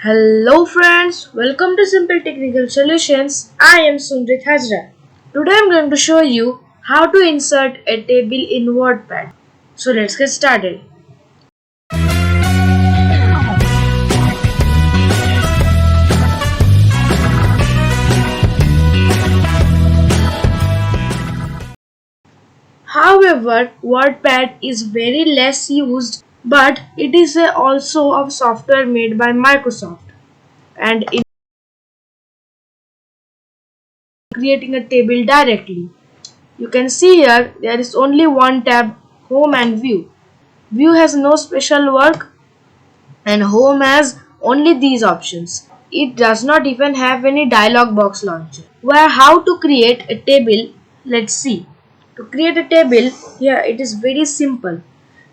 Hello friends, welcome to Simple Technical Solutions. I am Sundrit Hajra. Today I am going to show you how to insert a table in WordPad. So let's get started. However, WordPad is very less used, but it is also a software made by Microsoft, and in creating a table directly. You can see here there is only one tab, Home and View. View has no special work and Home has only these options. It does not even have any dialog box launcher. Where how to create a table, let's see. To create a table, here it is very simple.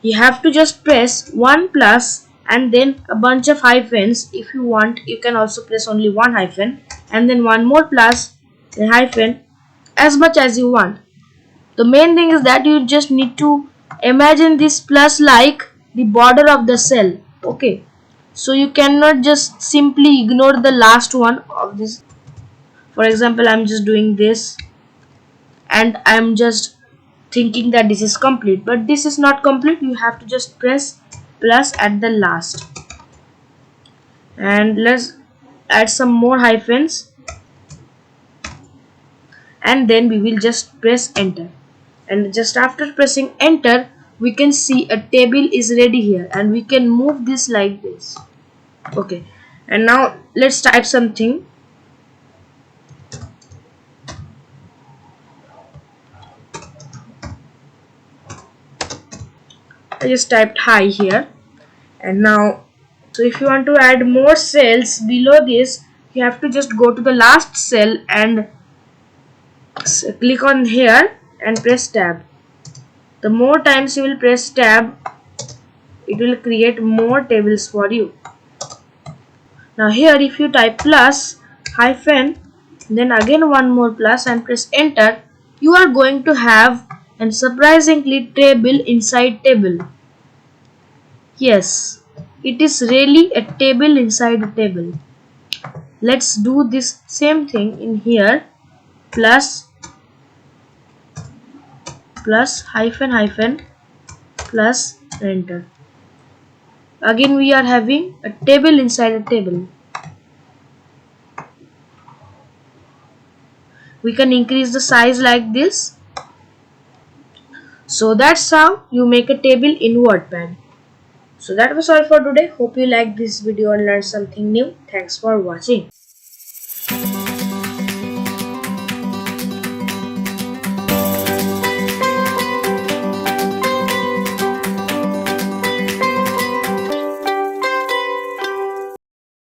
You have to just press one plus and then a bunch of hyphens. If you want, you can also press only one hyphen and then one more plus, a hyphen, as much as you want. The main thing is that you just need to imagine this plus like the border of the cell. Okay, so you cannot just simply ignore the last one of this. For example, I'm just doing this and I'm just thinking that this is complete, but this is not complete. You have to just press plus at the last, and let's add some more hyphens, and then we will just press enter. And just after pressing enter, we can see a table is ready here and we can move this like this. Okay, and now let's type something. I just typed hi here, and now so if you want to add more cells below this, you have to just go to the last cell and click on here and press tab. The more times you will press tab, it will create more tables for you. Now here if you type plus hyphen then again one more plus and press enter, you are going to have a surprisingly table inside table. Yes, it is really a table inside a table. Let's do this same thing in here. Plus hyphen hyphen plus enter. Again we are having a table inside a table. We can increase the size like this. So that's how you make a table in WordPad. So that was all for today. Hope you liked this video and learned something new. Thanks for watching.